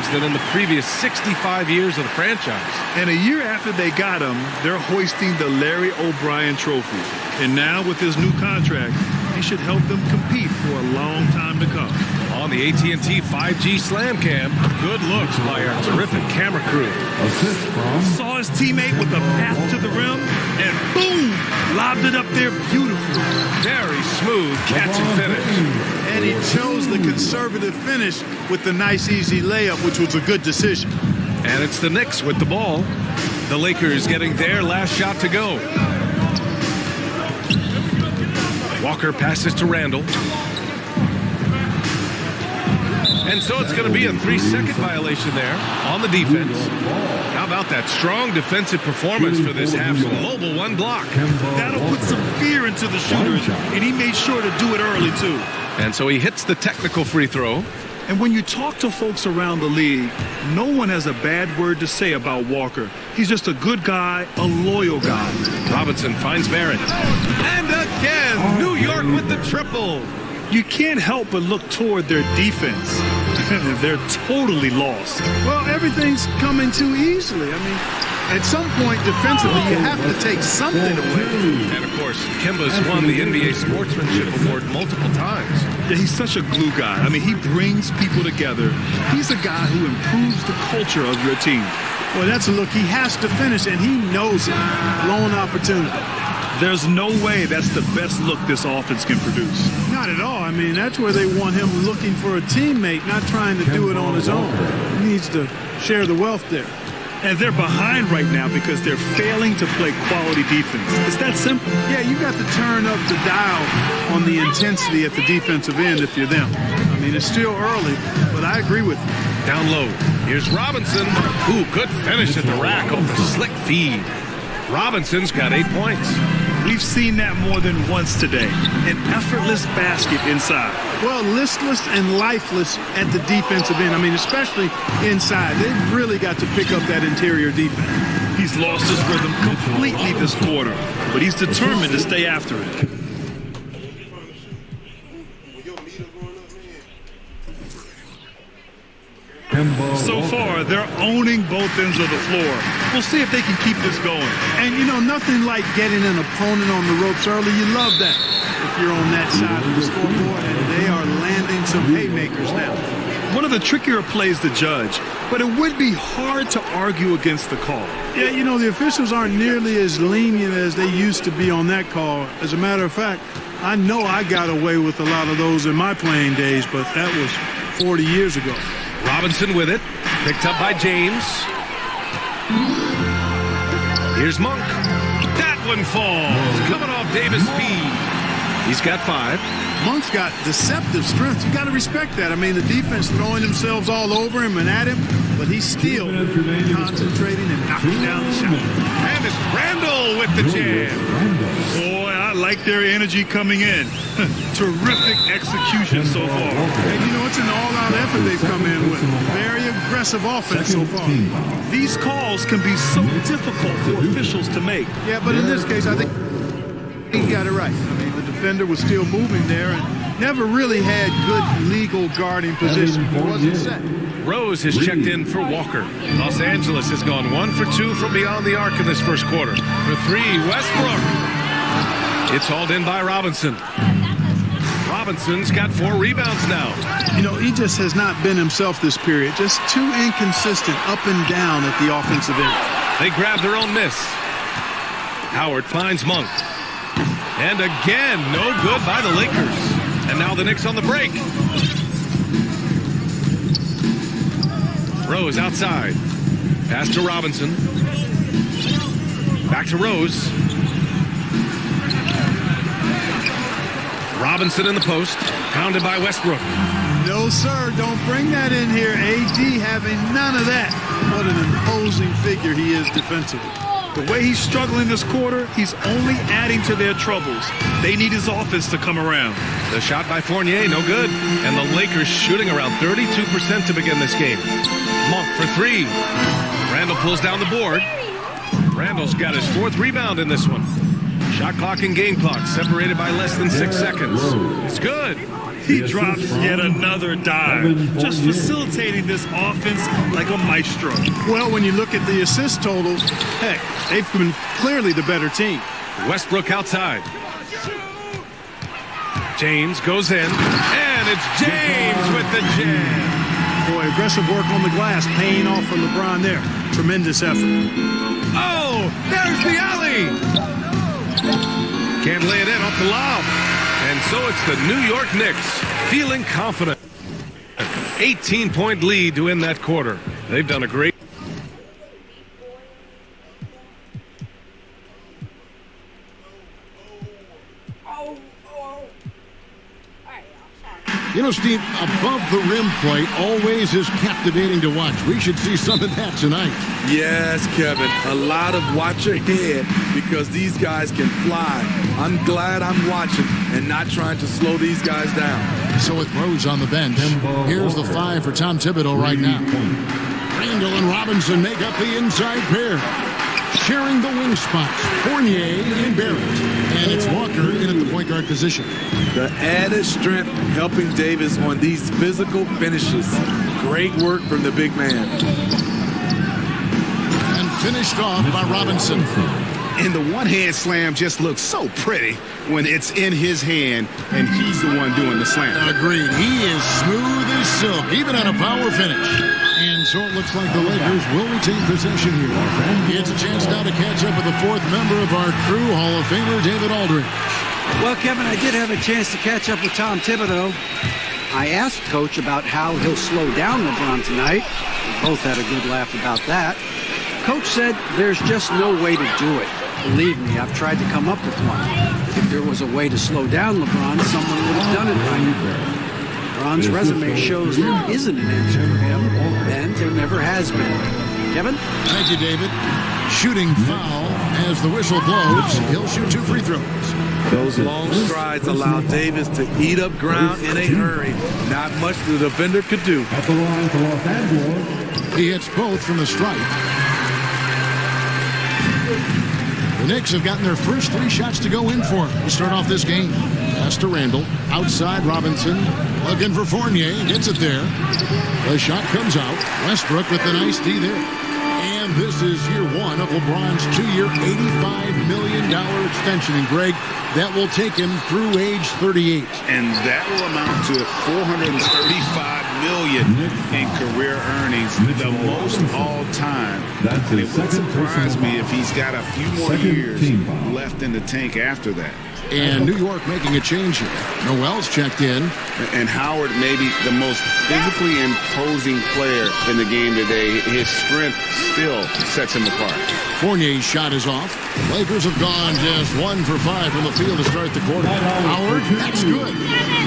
yards than in the previous 65 years of the franchise. And a year after they got him, they're hoisting the Larry O'Brien Trophy. And now with his new contract, he should help them compete for a long time to come. On the AT&T 5G Slam Cam, good looks by our terrific camera crew. Assist from Saw his teammate with a path to the rim, and boom, lobbed it up there beautifully. Very smooth catch and finish. And he chose the conservative finish with the nice, easy layup, which was a good decision. And it's the Knicks with the ball. The Lakers getting their last shot to go. Walker passes to Randall. And so it's going to be a 3-second violation there on the defense. How about that strong defensive performance for this half's global one block? That'll put some fear into the shooters, and he made sure to do it early, too. And so he hits the technical free throw. And when you talk to folks around the league, no one has a bad word to say about Walker. He's just a good guy, a loyal guy. Robinson finds Barrett. And again, New York with the triple. You can't help but look toward their defense. They're totally lost. Well, everything's coming too easily. I mean, at some point defensively, you have to take something away. And of course, Kemba's won the NBA Sportsmanship Award multiple times. Yeah, he's such a glue guy. I mean, he brings people together. He's a guy who improves the culture of your team. Well, that's a look. He has to finish, and he knows it. Blown opportunity. There's no way that's the best look this offense can produce. Not at all. I mean, that's where they want him looking for a teammate, not trying to do it on his own. He needs to share the wealth there. And they're behind right now because they're failing to play quality defense. It's that simple. Yeah, you got to turn up the dial on the intensity at the defensive end if you're them. I mean, it's still early, but I agree with you. Down low, here's Robinson. Ooh, good finish at the rack off the slick feed. Robinson's got 8 points. We've seen that more than once today. An effortless basket inside. Well, listless and lifeless at the defensive end. I mean, especially inside. They've really got to pick up that interior defense. He's lost his rhythm completely this quarter, but he's determined to stay after it. So far, they're owning both ends of the floor. We'll see if they can keep this going. And, you know, nothing like getting an opponent on the ropes early. You love that if you're on that side of the scoreboard, and they are landing some haymakers now. One of the trickier plays to judge, but it would be hard to argue against the call. Yeah, you know, the officials aren't nearly as lenient as they used to be on that call. As a matter of fact, I know I got away with a lot of those in my playing days, but that was 40 years ago. Robinson with it, picked up by James. Here's Monk. That one falls, coming off Davis' feed. He's got 5. Monk's got deceptive strength. You got to respect that. I mean, the defense throwing themselves all over him and at him, but he's still concentrating and knocking down the shot. And it's Randall with the jam. Boy, I like their energy coming in. Terrific execution so far. And you know, it's an all-out effort they've come in with. Very aggressive offense so far. These calls can be so difficult for officials to make. Yeah, but in this case, I think he got it right. I mean, the defender was still moving there and never really had good legal guarding position. He wasn't set. Rose has checked in for Walker. Los Angeles has gone 1 for 2 from beyond the arc in this first quarter. For 3, Westbrook. It's hauled in by Robinson. Robinson's got 4 rebounds now. You know, he just has not been himself this period. Just too inconsistent up and down at the offensive end. They grab their own miss. Howard finds Monk. And again, no good by the Lakers. And now the Knicks on the break. Rose outside. Pass to Robinson. Back to Rose. Robinson in the post. Pounded by Westbrook. No, sir. Don't bring that in here. AD having none of that. What an imposing figure he is defensively. The way he's struggling this quarter, he's only adding to their troubles. They need his offense to come around. The shot by Fournier, no good. And the Lakers shooting around 32% to begin this game. Monk for 3. Randall pulls down the board. Randall's got his 4th rebound in this one. Shot clock and game clock separated by less than 6 seconds. It's good. He drops yet another dive, just facilitating this offense like a maestro. Well, when you look at the assist totals, heck, they've been clearly the better team. Westbrook outside. James goes in, and it's James with the jam. Boy, aggressive work on the glass, paying off for LeBron there. Tremendous effort. Oh, there's the alley. Can't lay it in off the lob. And so it's the New York Knicks feeling confident. 18-point lead to win that quarter. They've done a great. You know, Steve, above the rim play always is captivating to watch. We should see some of that tonight. Yes, Kevin. A lot of watch ahead because these guys can fly. I'm glad I'm watching and not trying to slow these guys down. So with Rose on the bench, here's the 5 for Tom Thibodeau right now. Randall and Robinson make up the inside pair. Sharing the wing spots, Fournier and Barrett. And it's Walker in at the point guard position. The added strength helping Davis on these physical finishes. Great work from the big man. And finished off by Robinson. And the one-hand slam just looks so pretty when it's in his hand and he's the one doing the slam. Agreed. He is smooth as silk, even on a power finish. And so it looks like the Lakers will retain possession here. It's a chance now to catch up with the 4th member of our crew, Hall of Famer David Aldridge. Well, Kevin, I did have a chance to catch up with Tom Thibodeau. I asked Coach about how he'll slow down LeBron tonight. We both had a good laugh about that. Coach said there's just no way to do it. Believe me, I've tried to come up with one. If there was a way to slow down LeBron, someone would have done it by now. LeBron's resume shows there isn't an answer for him, and there never has been. Kevin? Thank you, David. Shooting foul as the whistle blows. He'll shoot 2 free throws. Those long strides allow Davis to eat up ground in a hurry. Not much the defender could do. At the line for Los Angeles. He hits both from the stripe. The Knicks have gotten their first 3 shots to go in for him to start off this game. Pass to Randall. Outside Robinson. Looking for Fournier. Gets it there. The shot comes out. Westbrook with the nice D there. And this is year 1 of LeBron's 2-year, $85 million extension. And Greg, that will take him through age 38. And that will amount to $435 million in career earnings, the most all time. And it would surprise me if he's got a few more years left in the tank after that. And New York making a change here. Noel's checked in. And Howard may be the most physically imposing player in the game today. His strength still sets him apart. Fournier's shot is off. Lakers have gone just 1 for 5 from the field to start the quarter. Howard, that's good.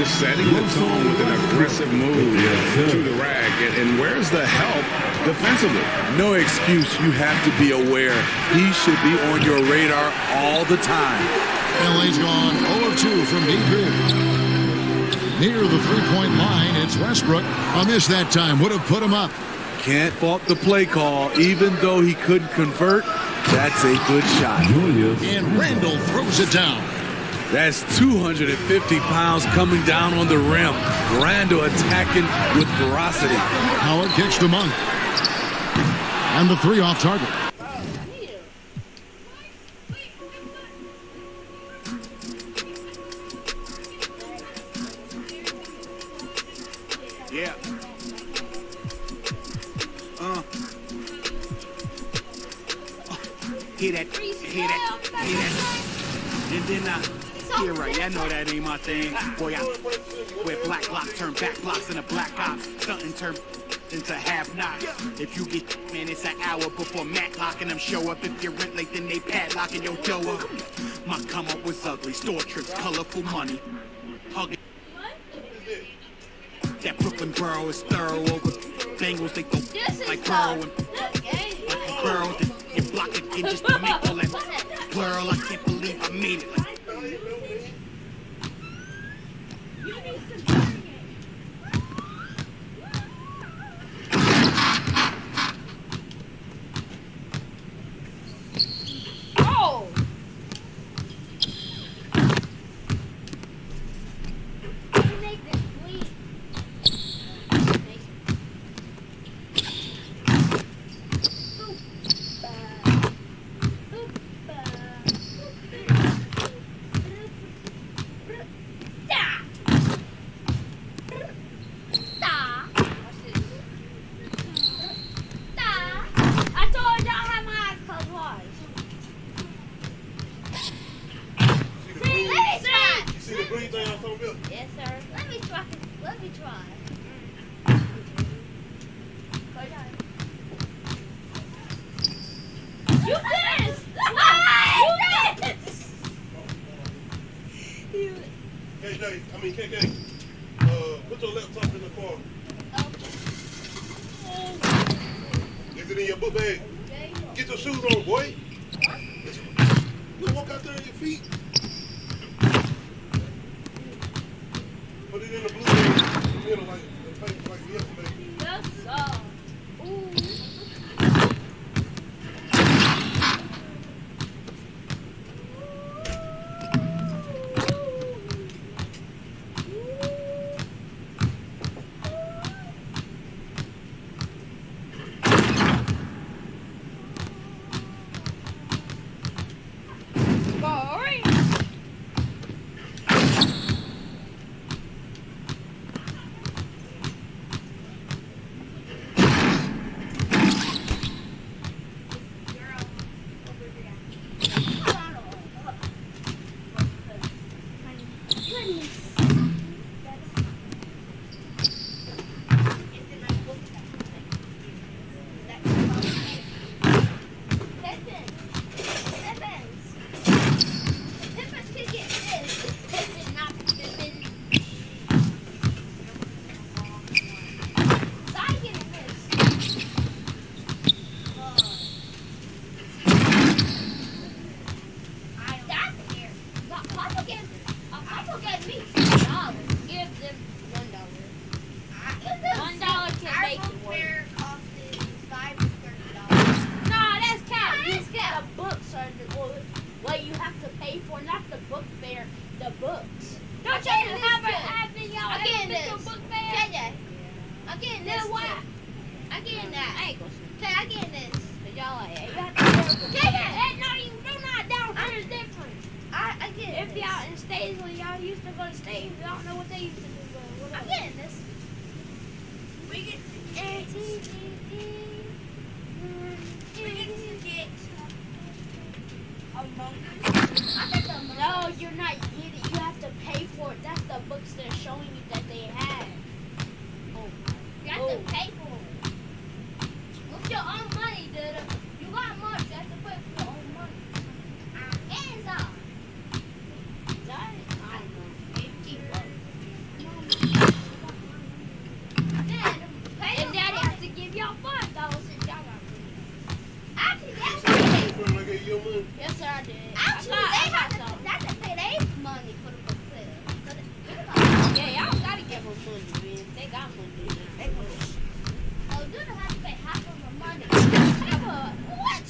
Just setting the tone with an aggressive move to the rack. And where's the help defensively? No excuse. You have to be aware. He should be on your radar all the time. LA's gone 0-2 from deep here. Near the 3-point line, it's Westbrook. A miss that time would have put him up. Can't fault the play call. Even though he couldn't convert, that's a good shot. And Randall throws it down. That's 250 pounds coming down on the rim. Randall attacking with ferocity. Howard kicks to Monk. And the 3 off target. Yeah. Hear that? Hear that? Hear that? And then, you're right. I know that ain't my thing. Boy, I wear black blocks, turn back blocks into black ops. Stunting turn into half knocks. If you get, man, it's an hour before Matlock and them show up. If you're rent late, then they padlocking your door up. My come up was ugly. Store trips, colorful money. Hugging. That Brooklyn borough is thorough over Bengals. They go like Burrow and like Burrow. You block again just to make all that blur. I can't believe I made it. Oh! KK, put your laptop in the car. Is it in your book bag? Get your shoes on, boy. You walk out there on your feet. Put it in the blue bag. You know, like yesterday. Yes, sir. Ooh. Boring. What you have to pay for, not the book fair, the books. Don't you have y'all getting ever been to a this. book fair? KJ, I'm getting this. Then what? I'm getting that. I ain't gonna Okay, I'm getting this. But y'all like, you have to pay for KJ, no, you do not. Down here is different. I get If this. y'all in states when y'all used to go to states, y'all don't know what they used to do. But I'm whatever. getting this. We get to get. Among Us. I think Among No, Us. you're not getting it. You have to pay for it. That's the books they're showing you that they have. Oh, You have to pay for it. With your own money, dude. You got much. You have to pay for your own money. Amazon. I don't know. Dad, pay And your Daddy money. has to give y'all $5 since y'all got Actually, that's I gave you your money. Yes, sir, I did. Actually, I they got have some. to pay their money for the book fair. So they- Yeah, y'all gotta give them money, man. They got money. They gonna Oh, dude, I have to pay half of the money. what?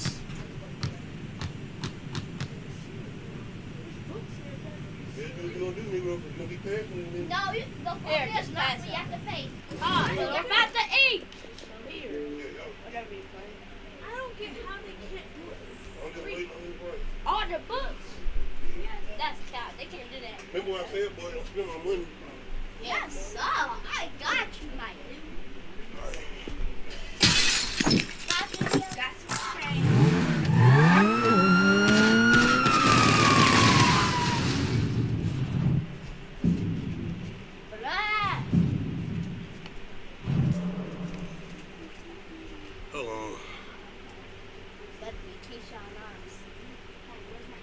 That's what you gonna do, nigga. You gonna be passing it. No, you the book Here, fair just is not pass free. it. You have to pay. Oh, so we're about to eat. Whatever you play. I don't get how they can't do it. I'm just waiting on his break. All the books. That's cap. They can't do that. Remember what I said, boy, don't spend my money. Yes, sir. I got you, my dude. Got some change. Blah. Hold on. Let me teach y'all nice. Hey, where's my